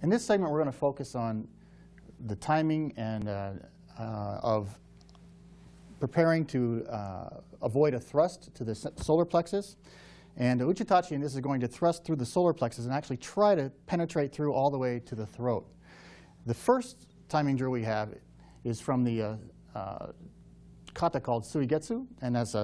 In this segment, we're going to focus on the timing and of preparing to avoid a thrust to the solar plexus. And Uchitachi in this is going to thrust through the solar plexus and actually try to penetrate through all the way to the throat. The first timing drill we have is from the kata called Suigetsu, and that's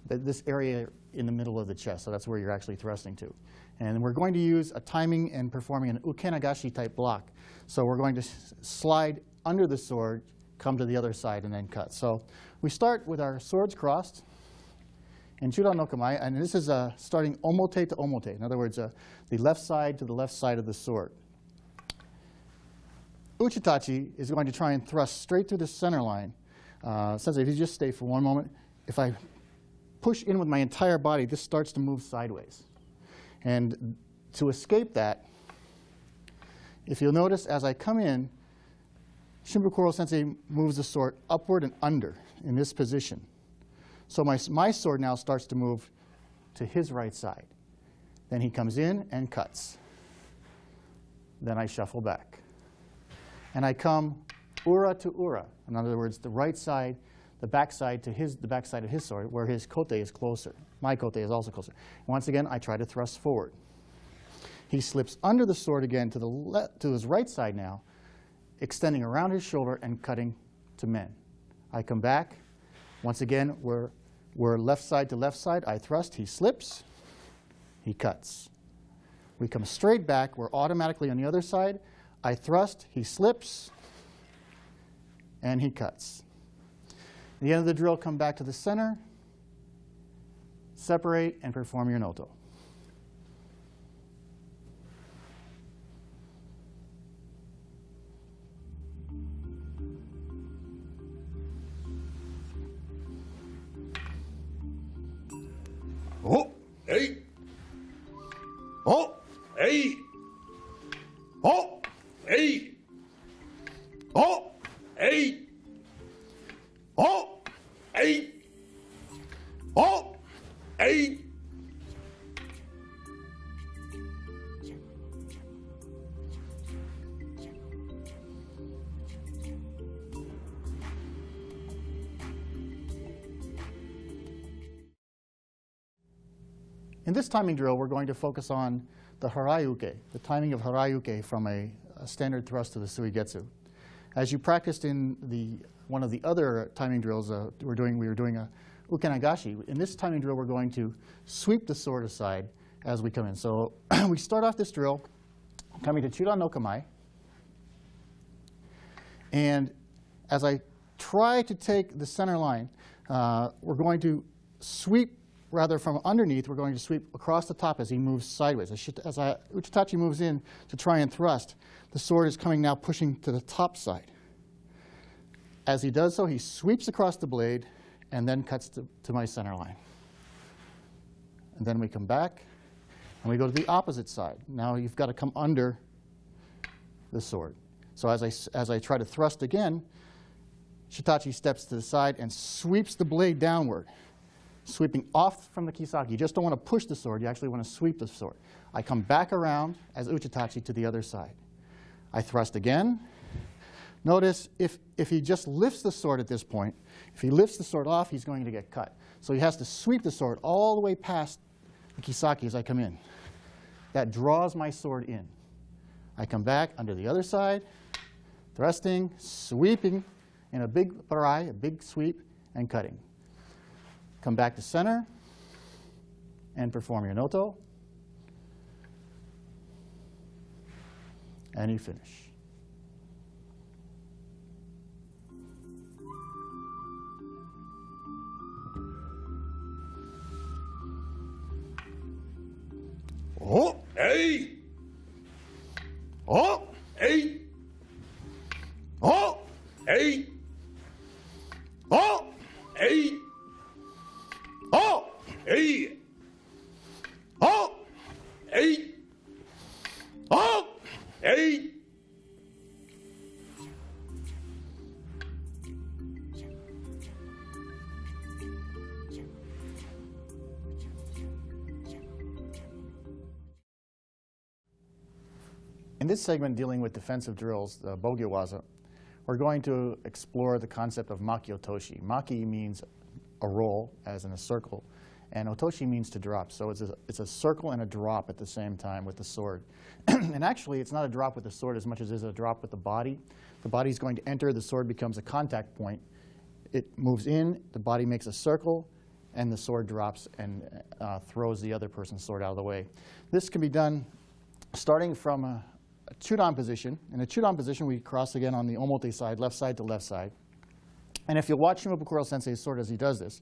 this area in the middle of the chest. So that's where you're actually thrusting to. And we're going to use a timing and performing an Ukenagashi type block. So we're going to slide under the sword, come to the other side, and then cut. So we start with our swords crossed in Chudan no Kamae, and this is starting omote to omote. In other words, the left side to the left side of the sword. Uchitachi is going to try and thrust straight through the center line. Sensei, if you just stay for one moment, if I push in with my entire body, this starts to move sideways. And to escape that, if you'll notice, as I come in, Shimbukuro Sensei moves the sword upward and under in this position. So my sword now starts to move to his right side. Then he comes in and cuts. Then I shuffle back. And I come ura to ura. In other words, the right side, the back side to the back side of his sword, where his kote is closer. My kote is also closer. Once again, I try to thrust forward. He slips under the sword again to his right side now, extending around his shoulder and cutting to men. I come back. Once again, we're left side to left side. I thrust. He slips. He cuts. We come straight back. We're automatically on the other side. I thrust. He slips. And he cuts. At the end of the drill, come back to the center, separate, and perform your noto. Oh, hey. Oh, hey. Oh, hey. Oh, hey. Oh, hey. Oh, hey. In this timing drill, we're going to focus on the Harai Uke, the timing of Harai Uke from a standard thrust to the Suigetsu. As you practiced in one of the other timing drills we were doing a Ukenagashi. In this timing drill, we're going to sweep the sword aside as we come in. So we start off this drill coming to Chudan no Kamae. And as I try to take the center line, we're going to sweep, rather from underneath, we're going to sweep across the top as he moves sideways. As Uchitachi moves in to try and thrust, the sword is coming now pushing to the top side. As he does so, he sweeps across the blade and then cuts to my center line. And then we come back and we go to the opposite side. Now you've got to come under the sword. So as I try to thrust again, Shitachi steps to the side and sweeps the blade downward, sweeping off from the kisaki. You just don't want to push the sword. You actually want to sweep the sword. I come back around as Uchitachi to the other side. I thrust again. Notice if he just lifts the sword at this point, if he lifts the sword off, he's going to get cut. So he has to sweep the sword all the way past the kisaki as I come in. That draws my sword in. I come back under the other side, thrusting, sweeping in a big harai, a big sweep, and cutting. Come back to center and perform your noto. And you finish. Oh, hey. Oh, hey. Oh, hey. Oh, hey. Oh, hey. Oh, hey. Oh, hey. In this segment dealing with defensive drills, the Bogyo Waza, we're going to explore the concept of Makiotoshi. Maki means a roll, as in a circle, and otoshi means to drop. So it's a circle and a drop at the same time with the sword. And actually, it's not a drop with the sword as much as it is a drop with the body. The body is going to enter, the sword becomes a contact point. It moves in, the body makes a circle, and the sword drops and throws the other person's sword out of the way. This can be done starting from a chudan position. In a chudan position, we cross again on the omote side to left side. And if you watch Shimabukuro Sensei's sword as he does this,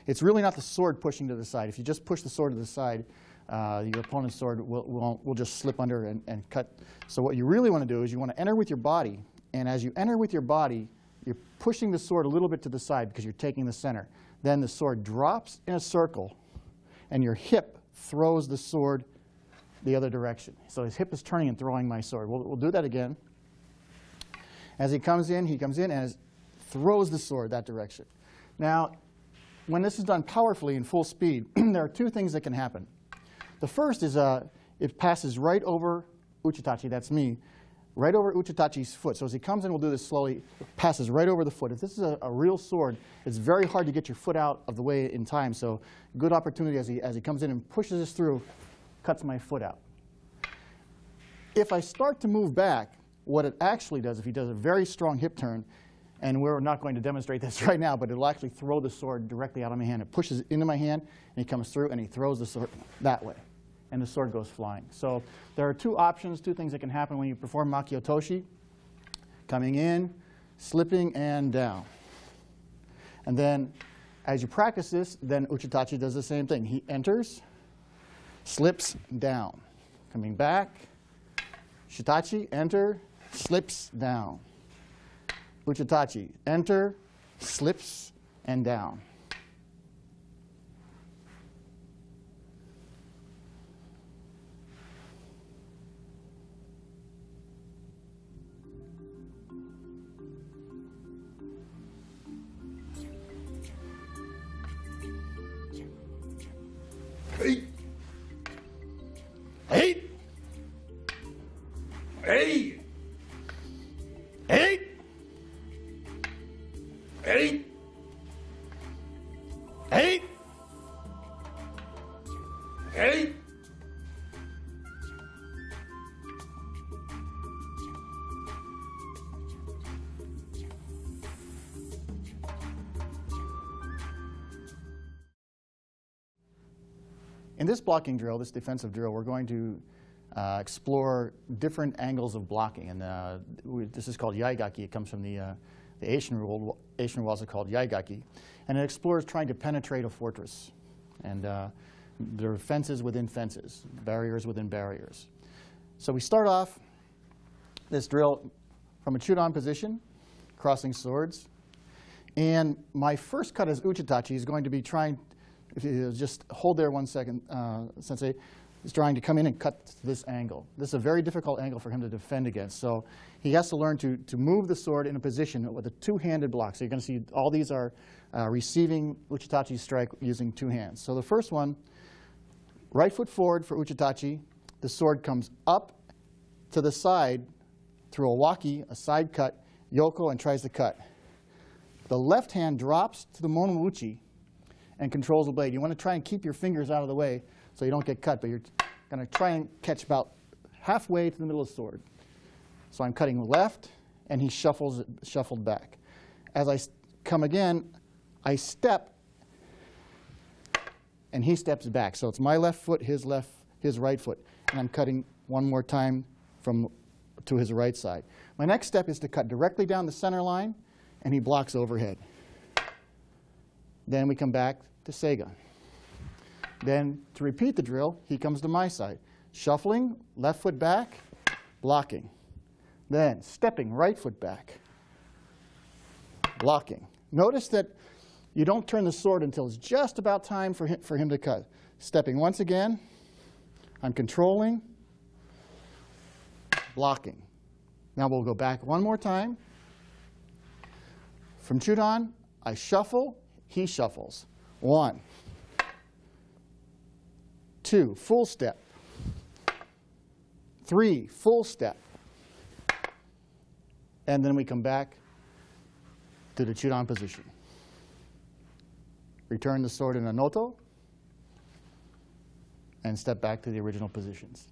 it's really not the sword pushing to the side. If you just push the sword to the side, your opponent's sword will just slip under and cut. So what you really want to do is you want to enter with your body. And as you enter with your body, you're pushing the sword a little bit to the side because you're taking the center. Then the sword drops in a circle, and your hip throws the sword the other direction. So his hip is turning and throwing my sword. We'll do that again. As he comes in and throws the sword that direction. Now, when this is done powerfully in full speed, there are two things that can happen. The first is it passes right over Uchitachi, that's me, right over Uchitachi's foot. So as he comes in, we'll do this slowly, it passes right over the foot. If this is a real sword, it's very hard to get your foot out of the way in time. So good opportunity as he comes in and pushes this through, cuts my foot out. If I start to move back, what it actually does, if he does a very strong hip turn, and we're not going to demonstrate this right now, but it'll actually throw the sword directly out of my hand. It pushes into my hand, and he comes through, and he throws the sword that way. And the sword goes flying. So there are two options, two things that can happen when you perform Makiotoshi. Coming in, slipping, and down. And then as you practice this, then Uchitachi does the same thing. He enters, slips, down. Coming back, Shitachi, enter, slips, down. Uchitachi, enter, slips, and down. Hey! Hey! Hey! Hey! Hey! Hey! Hey! In this blocking drill, this defensive drill, we're going to explore different angles of blocking. And this is called Yaegaki. It comes from the Asian rule Waza called Yaegaki. And it explores trying to penetrate a fortress. And there are fences within fences, barriers within barriers. So we start off this drill from a chudan position, crossing swords. And my first cut as Uchitachi is going to be trying, if you just hold there 1 second, Sensei, is trying to come in and cut to this angle. This is a very difficult angle for him to defend against. So he has to learn to move the sword in a position with a two-handed block. So you're going to see all these are receiving Uchitachi's strike using two hands. So the first one, right foot forward for Uchitachi. The sword comes up to the side through a waki, a side cut, yoko, and tries to cut. The left hand drops to the monouchi and controls the blade. You want to try and keep your fingers out of the way so you don't get cut, but you're going to try and catch about halfway to the middle of the sword. So I'm cutting left, and he shuffled back. As I come again, I step, and he steps back. So it's my left foot, his right foot, and I'm cutting one more time to his right side. My next step is to cut directly down the center line, and he blocks overhead. Then we come back to Seiga. Then to repeat the drill, he comes to my side. Shuffling, left foot back, blocking. Then stepping, right foot back, blocking. Notice that you don't turn the sword until it's just about time for him to cut. Stepping once again, I'm controlling, blocking. Now we'll go back one more time. From chudan, I shuffle, he shuffles. 1, 2, full step. 3, full step. And then we come back to the chudan position. Return the sword in a noto, and step back to the original positions.